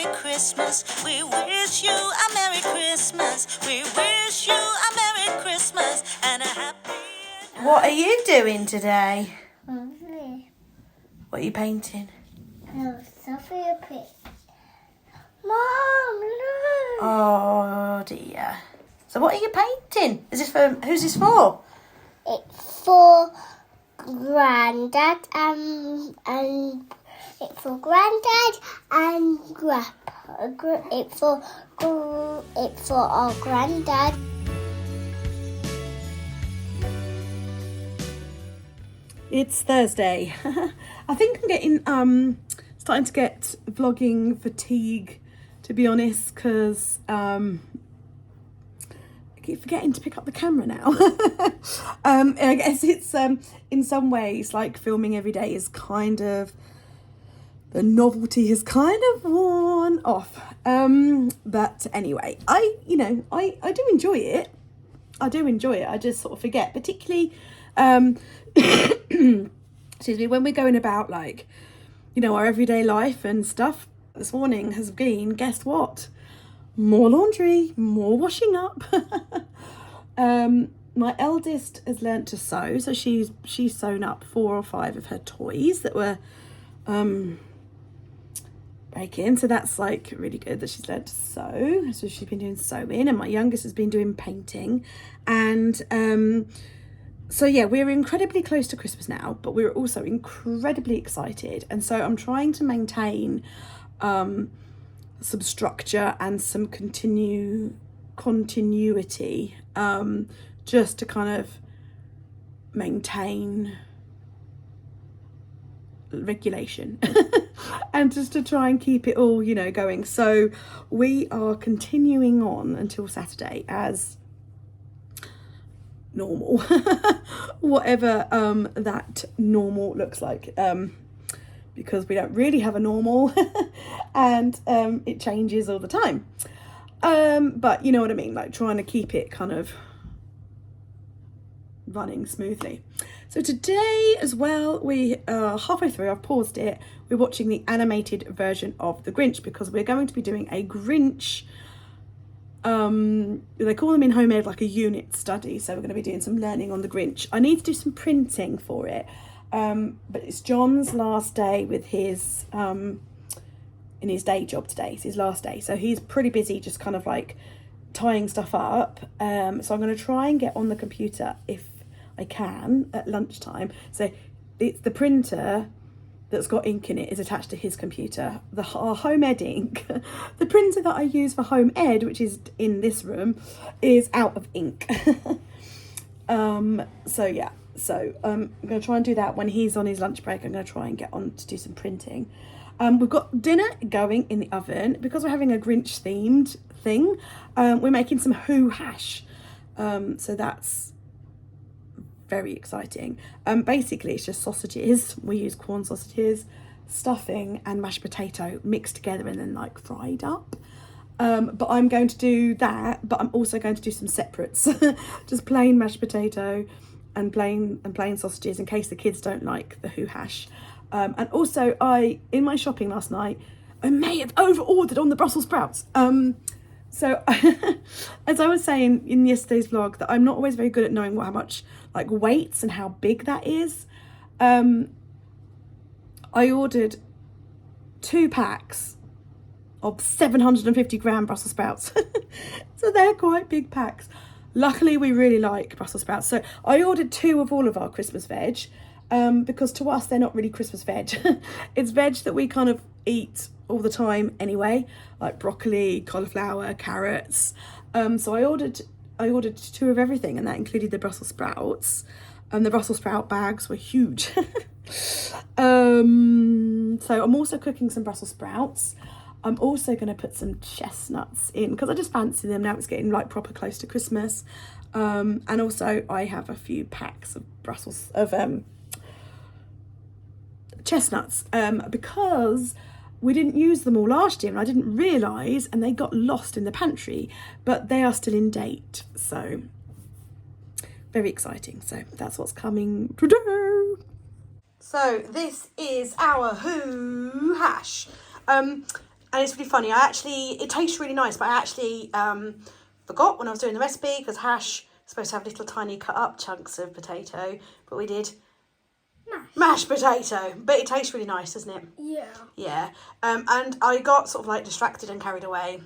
Merry Christmas. We wish you a Merry Christmas. We wish you a Merry Christmas and a Happy... What are you doing today? Lovely. What are you painting? Oh, Sophia picked. Mom, look. Oh dear. So what are you painting? Is this for, who's this for? It's for Grandad and it's for Grandad and Grandpa. It's for our Grandad. It's Thursday. I think I'm getting starting to get vlogging fatigue, to be honest, because I keep forgetting to pick up the camera now. I guess it's in some ways like filming every day is kind of, the novelty has kind of worn off. But anyway, I do enjoy it. I just sort of forget, particularly excuse me, when we're going about like, our everyday life and stuff. This morning has been, guess what? More laundry, more washing up. My eldest has learnt to sew, so she's sewn up 4 or 5 of her toys that were breaking. So that's like really good that she's learnt to sew. So she's been doing sewing, and my youngest has been doing painting. And so yeah, we're incredibly close to Christmas now, but we're also incredibly excited. And so I'm trying to maintain some structure and some continuity, just to kind of maintain regulation and just to try and keep it all, going. So we are continuing on until Saturday as normal, whatever that normal looks like, because we don't really have a normal and it changes all the time, but you know what I mean, like trying to keep it kind of running smoothly. So today as well, we are halfway through, I've paused it, we're watching the animated version of the Grinch, because we're going to be doing a Grinch, they call them in home ed like a unit study, so we're going to be doing some learning on the Grinch. I need to do some printing for it, but it's John's last day with his in his day job today. It's his last day, so he's pretty busy just kind of like tying stuff up, so I'm going to try and get on the computer if I can at lunchtime. So it's the printer that's got ink in it is attached to his computer. Our home ed ink, the printer that I use for home ed, which is in this room, is out of ink. So yeah, so I'm going to try and do that when he's on his lunch break. I'm going to try and get on to do some printing. We've got dinner going in the oven because we're having a Grinch themed thing. We're making some Who hash, so that's very exciting. Basically it's just sausages. We use corn sausages, stuffing and mashed potato mixed together and then like fried up. But I'm going to do that, but I'm also going to do some separates, just plain mashed potato and plain sausages in case the kids don't like the Who hash. And also in my shopping last night, I may have over ordered on the Brussels sprouts. So as I was saying in yesterday's vlog, that I'm not always very good at knowing how much like weights and how big that is. I ordered 2 packs of 750 gram Brussels sprouts. So they're quite big packs. Luckily we really like Brussels sprouts, so I ordered 2 of all of our Christmas veg, because to us they're not really Christmas veg. It's veg that we kind of eat all the time anyway, like broccoli, cauliflower, carrots. So I ordered 2 of everything, and that included the Brussels sprouts. The Brussels sprout bags were huge. So I'm also cooking some Brussels sprouts. I'm also going to put some chestnuts in because I just fancy them now. It's getting like proper close to Christmas. And also I have a few packs of chestnuts, because we didn't use them all last year and I didn't realise, and they got lost in the pantry, but they are still in date, so very exciting. So that's what's coming today. So this is our Who hash. and it's really funny. It tastes really nice, but I actually forgot when I was doing the recipe, because hash is supposed to have little tiny cut up chunks of potato, but we did mashed potato. But it tastes really nice, doesn't it? Yeah. Yeah. And I got sort of like distracted and carried away.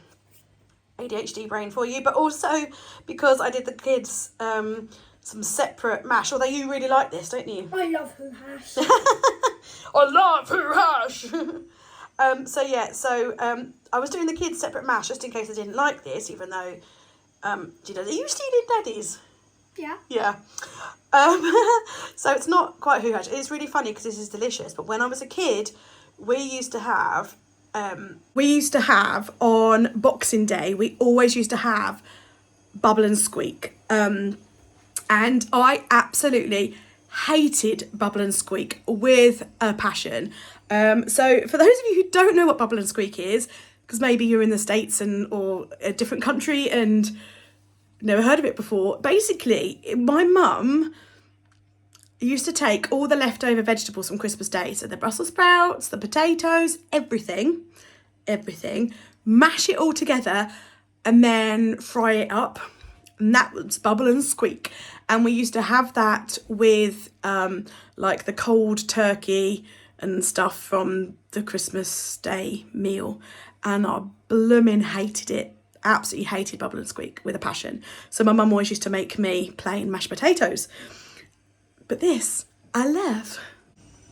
ADHD brain for you, but also because I did the kids some separate mash. Although you really like this, don't you? I love who hash. I love who hash. I was doing the kids separate mash just in case they didn't like this, even though do you know, are you stealing daddy's? Yeah. Yeah. So it's not quite who hash. It's really funny because this is delicious. But when I was a kid, we used to have on Boxing Day, we always used to have Bubble and Squeak. And I absolutely hated Bubble and Squeak with a passion. So for those of you who don't know what Bubble and Squeak is, because maybe you're in the States or a different country and never heard of it before, basically my mum used to take all the leftover vegetables from Christmas Day, so the Brussels sprouts, the potatoes, everything, mash it all together and then fry it up. And that was Bubble and Squeak. And we used to have that with like the cold turkey and stuff from the Christmas Day meal. And I blooming hated it. Absolutely hated Bubble and Squeak with a passion. So my mum always used to make me plain mashed potatoes. But this, I love.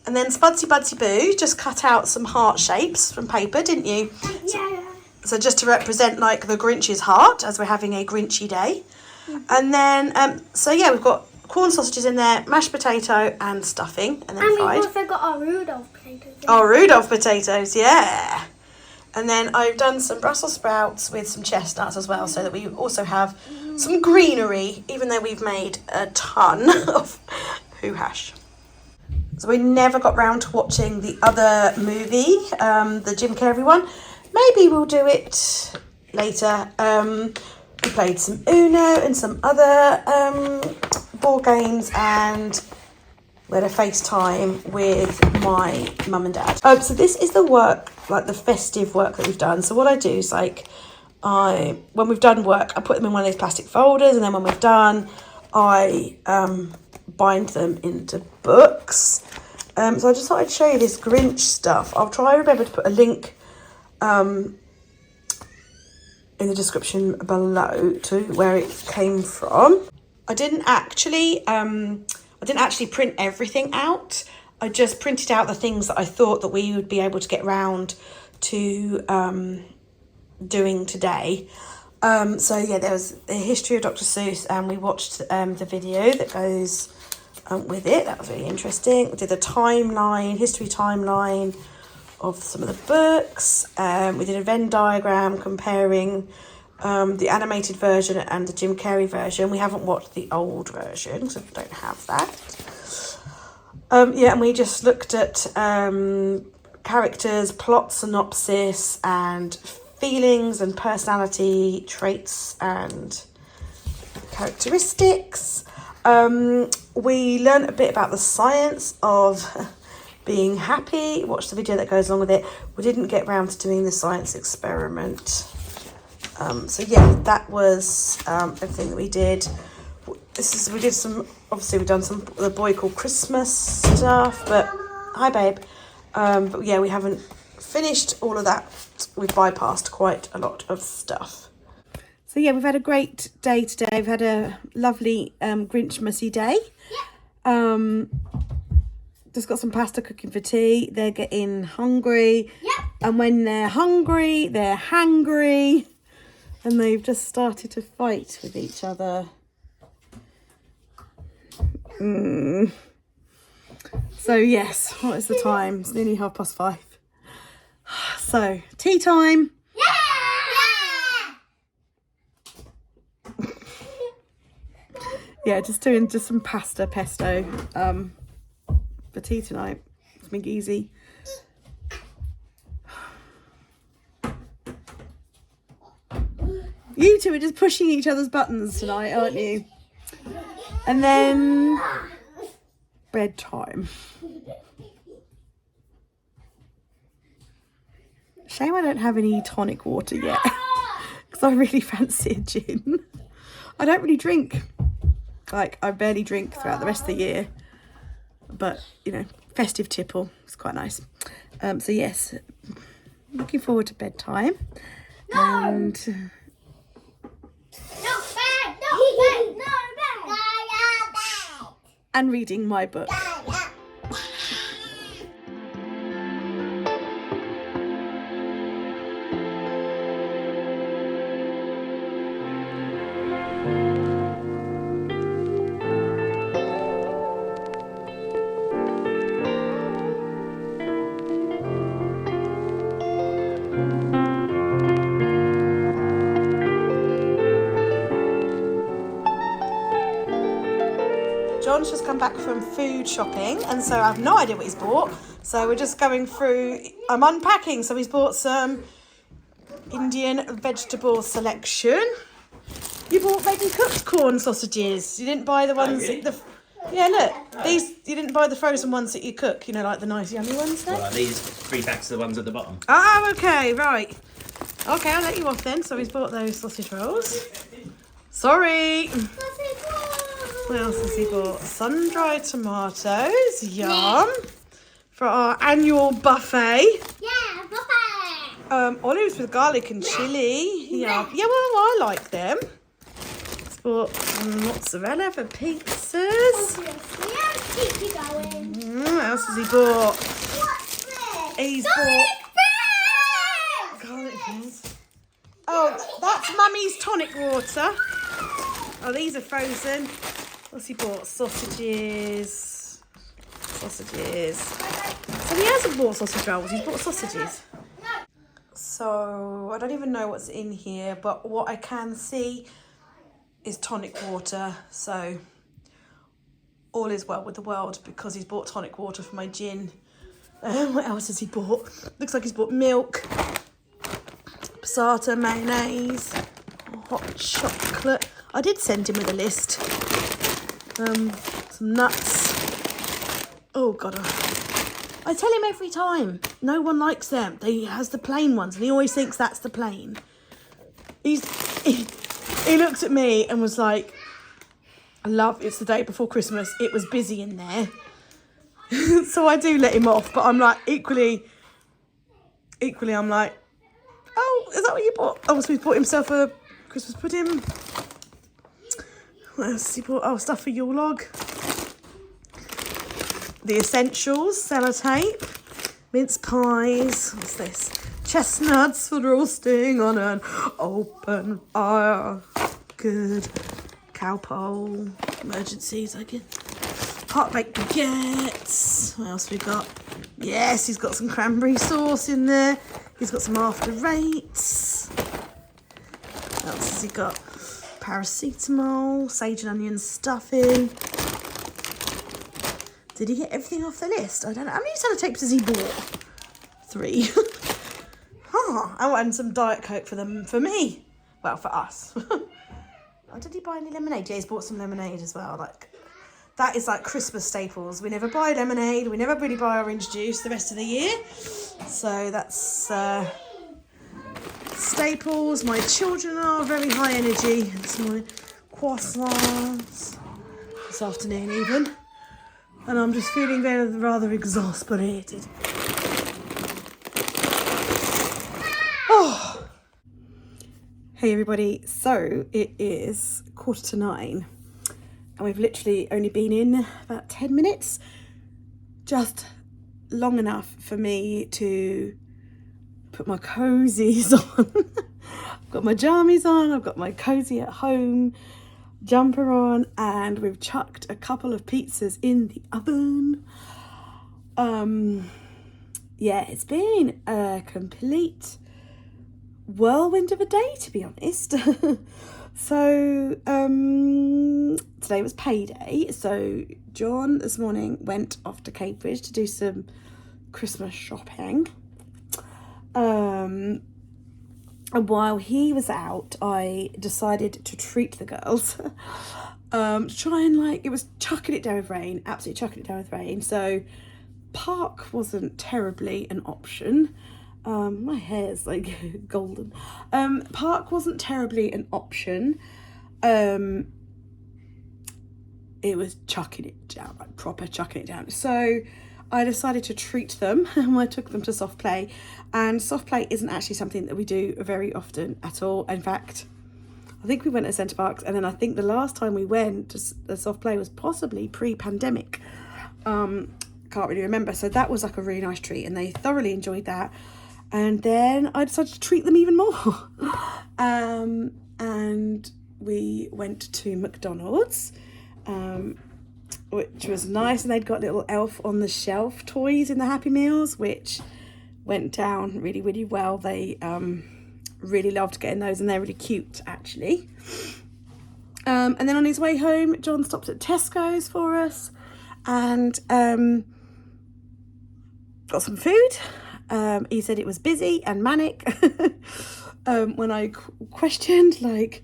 And then Spudsy Budsy Boo just cut out some heart shapes from paper, didn't you? Yeah. So just to represent like the Grinch's heart, as we're having a Grinchy day. And then, we've got corn sausages in there, mashed potato and stuffing, and then fried. And we've also got our Rudolph potatoes. Oh, Rudolph potatoes, yeah. And then I've done some Brussels sprouts with some chestnuts as well, so that we also have some greenery, even though we've made a ton of hoo hash. So we never got round to watching the other movie, the Jim Carrey one. Maybe we'll do it later. We played some Uno and some other board games, and we had a FaceTime with my mum and dad. So this is the work, like the festive work that we've done. So what I do is when we've done work, I put them in one of these plastic folders, and then when we've done, I bind them into books. So I just thought I'd show you this Grinch stuff. I'll try and remember to put a link in the description below to where it came from. I didn't actually print everything out. I just printed out the things that I thought that we would be able to get round to doing today. There was a history of Dr. Seuss, and we watched the video that goes with it. That was really interesting. We did a history timeline of some of the books. We did a Venn diagram comparing the animated version and the Jim Carrey version. We haven't watched the old version, so we don't have that. And we just looked at characters, plot synopsis, and feelings and personality traits and characteristics. We learned a bit about the science of being happy. Watch the video that goes along with it. We didn't get round to doing the science experiment. That was everything that we did. We've done some the Boy Called Christmas stuff, but hi babe. We haven't finished all of that. We've bypassed quite a lot of stuff. So we've had a great day today. We've had a lovely Grinchmasy day. Yeah. Just got some pasta cooking for tea. They're getting hungry. Yep. And when they're hungry, they're hangry. And they've just started to fight with each other. So yes, what is the time? It's nearly 5:30. So, tea time. Yeah, just doing some pasta pesto for tea tonight. Something easy. You two are just pushing each other's buttons tonight, aren't you? And then bedtime. Shame I don't have any tonic water yet, because I really fancy a gin. I don't really drink. Like, I barely drink throughout the rest of the year. But, you know, festive tipple. It's quite nice. So, yes, looking forward to bedtime. And and reading my book. John's just come back from food shopping, and so I have no idea what he's bought. So we're just going through, I'm unpacking. So he's bought some Indian vegetable selection. You bought ready cooked corn sausages. You didn't buy the ones yeah, look, these, you didn't buy the frozen ones that you cook, you know, like the nice yummy ones there. Well, these 3 packs are the ones at the bottom. Oh, okay, right. Okay, I'll let you off then. So he's bought those sausage rolls. Sorry. What else has he bought? Sun-dried tomatoes, yum. For our annual buffet. Yeah, buffet. Olives with garlic and chilli. Yeah, well, I like them. He's bought some mozzarella for pizzas. Keep you going. What else has he bought? What's this? He's bought garlic beans. Oh, that's Mummy's tonic water. Oh, these are frozen. What's he bought? Sausages. Sausages. So he hasn't bought sausage rolls, he's bought sausages. So I don't even know what's in here, but what I can see is tonic water. So all is well with the world because he's bought tonic water for my gin. What else has he bought? Looks like he's bought milk, passata, mayonnaise, hot chocolate. I did send him with a list. Some nuts. Oh God, I tell him every time, no one likes them. He has the plain ones and he always thinks that's the plain. He looked at me and was like, it's the day before Christmas. It was busy in there. So I do let him off, but I'm like, equally I'm like, oh, is that what you bought? Oh, so he's bought himself a Christmas pudding. What else has he bought? Oh, stuff for your log. The essentials, sellotape, mince pies. What's this? Chestnuts for roasting on an open fire. Good. Cowpole. Emergencies, I guess. Hot baked baguettes. What else we got? Yes, he's got some cranberry sauce in there. He's got some after eights. What else has he got? Paracetamol, sage and onion stuffing. Did he get everything off the list? I don't know. How many sellotapes has he bought? 3. And some Diet Coke for me. Well, for us. Oh, did he buy any lemonade? Yeah, he's bought some lemonade as well. Like, that is like Christmas staples. We never buy lemonade. We never really buy orange juice the rest of the year. So that's staples. My children are very high energy this morning. Croissants this afternoon even. And I'm just feeling rather exasperated. Oh. Hey everybody, so it is 9:15 and we've literally only been in about 10 minutes. Just long enough for me to put my cozies on. I've got my jammies on, I've got my cozy at home jumper on, and we've chucked a couple of pizzas in the oven. Yeah, it's been a complete whirlwind of a day, to be honest. So today was payday, so John this morning went off to Cambridge to do some Christmas shopping. And while he was out, I decided to treat the girls. Try and it was chucking it down with rain, absolutely chucking it down with rain. So park wasn't terribly an option. My hair's like golden. Park wasn't terribly an option. It was chucking it down, like proper chucking it down. So I decided to treat them and I took them to soft play. And soft play isn't actually something that we do very often at all. In fact, I think we went to Centre Parks, and then I think the last time we went to the soft play was possibly pre-pandemic. Can't really remember. So that was like a really nice treat and they thoroughly enjoyed that. And then I decided to treat them even more. And we went to McDonald's, which was nice. And they'd got little elf on the shelf toys in the Happy Meals, which went down really, really well. They really loved getting those and they're really cute, actually. And then on his way home, John stopped at Tesco's for us and got some food. He said it was busy and manic. When I questioned, like,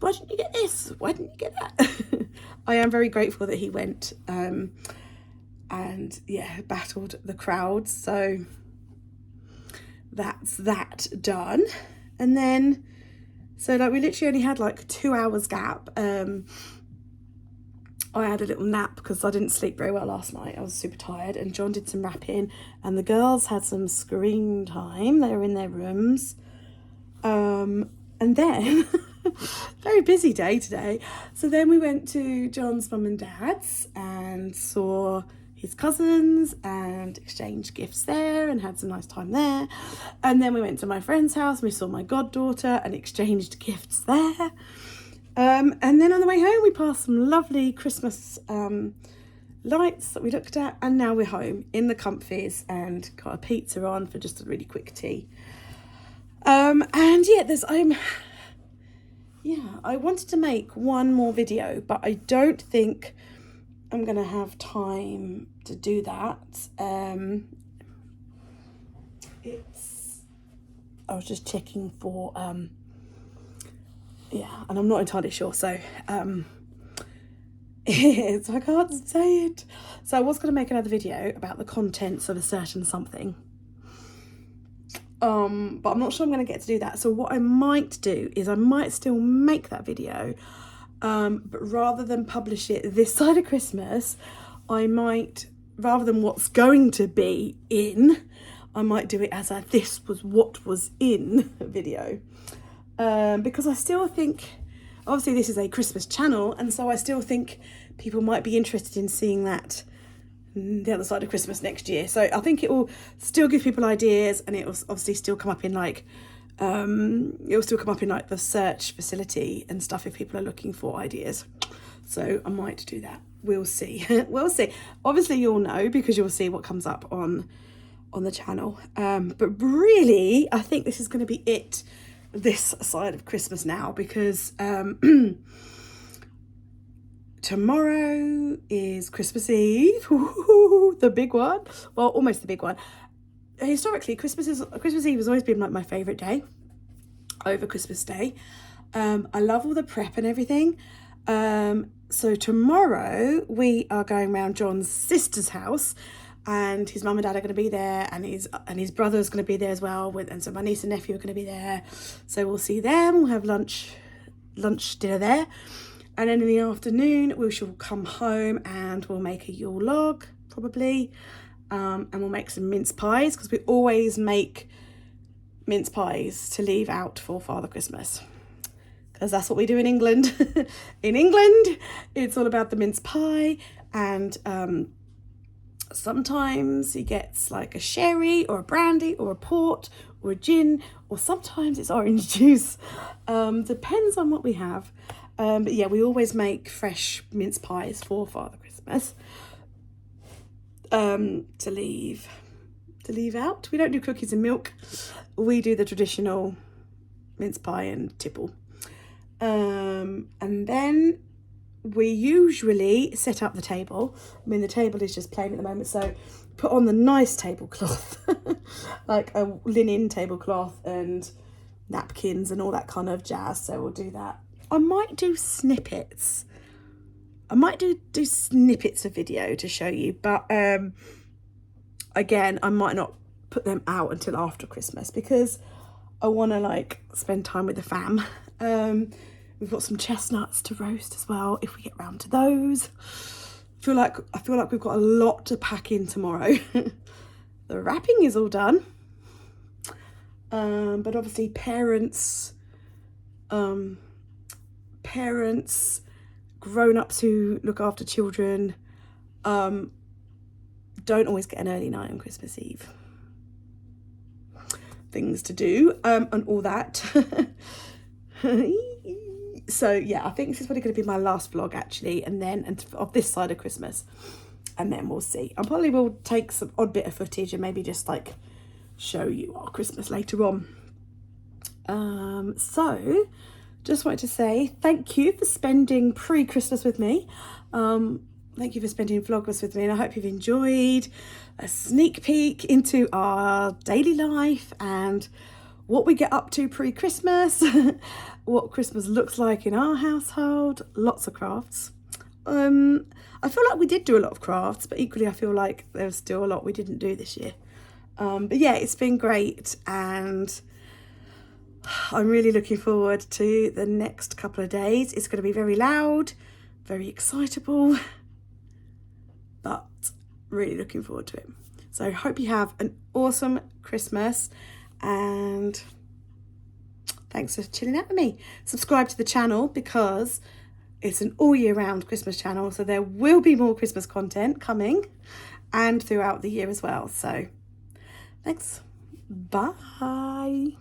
why didn't you get this? Why didn't you get that? I am very grateful that he went and yeah, battled the crowds. So that's that done. And then, so like we literally only had like 2 hours gap. I had a little nap because I didn't sleep very well last night. I was super tired, and John did some wrapping and the girls had some screen time. They were in their rooms. And then, very busy day today. So then we went to John's mum and dad's and saw his cousins and exchanged gifts there and had some nice time there. And then we went to my friend's house and we saw my goddaughter and exchanged gifts there. And then on the way home, we passed some lovely Christmas lights that we looked at, and now we're home in the comfies and got a pizza on for just a really quick tea. And yeah, I wanted to make one more video, but I don't think I'm gonna have time to do that. I was just checking for yeah, and I'm not entirely sure, so so I can't say it. So I was going to make another video about the contents of a certain something, but I'm not sure I'm going to get to do that. So what I might do is I might still make that video, but rather than publish it this side of Christmas, I might, rather than what's going to be in, I might do it as a this was what was in video. Because I still think, obviously this is a Christmas channel, and so I still think people might be interested in seeing that the other side of Christmas next year. So I think it will still give people ideas, and it will obviously still come up in like it will still come up in like the search facility and stuff if people are looking for ideas. So I might do that. We'll see. We'll see. Obviously you'll know because you'll see what comes up on the channel. But really, I think this is going to be it this side of Christmas now, because tomorrow is Christmas Eve. The big one. Well, almost the big one. Historically, Christmas Eve has always been like my favourite day over Christmas Day. I love all the prep and everything. So tomorrow we are going round John's sister's house, and his mum and dad are going to be there, and his brother's going to be there as well, and so my niece and nephew are going to be there. So we'll see them. We'll have lunch dinner there, and then in the afternoon we shall come home and we'll make a Yule log probably, and we'll make some mince pies, because we always make mince pies to leave out for Father Christmas, because that's what we do in England. In England, it's all about the mince pie, and sometimes he gets like a sherry or a brandy or a port or a gin, or sometimes it's orange juice. Depends on what we have. But yeah, we always make fresh mince pies for Father Christmas to leave out. We don't do cookies and milk. We do the traditional mince pie and tipple. And then we usually set up the table. I mean, the table is just plain at the moment, so put on the nice tablecloth, like a linen tablecloth and napkins and all that kind of jazz. So we'll do that. I might do snippets. I might do snippets of video to show you, but again, I might not put them out until after Christmas because I want to like spend time with the fam. We've got some chestnuts to roast as well if we get round to those. I feel like we've got a lot to pack in tomorrow. The wrapping is all done. But obviously parents, grown-ups who look after children, don't always get an early night on Christmas Eve. Things to do, and all that. So yeah, I think this is probably going to be my last vlog actually, and of this side of Christmas, and then we'll see. I probably will take some odd bit of footage and maybe just like show you our Christmas later on. So just wanted to say thank you for spending pre-Christmas with me. Thank you for spending Vlogmas with me, and I hope you've enjoyed a sneak peek into our daily life and what we get up to pre-Christmas, what Christmas looks like in our household. Lots of crafts. I feel like we did do a lot of crafts, but equally I feel like there's still a lot we didn't do this year. But yeah, it's been great, and I'm really looking forward to the next couple of days. It's going to be very loud, very excitable, but really looking forward to it. So hope you have an awesome Christmas, and thanks for chilling out with me. Subscribe to the channel because it's an all year round Christmas channel, so there will be more Christmas content coming and throughout the year as well. So thanks. Bye.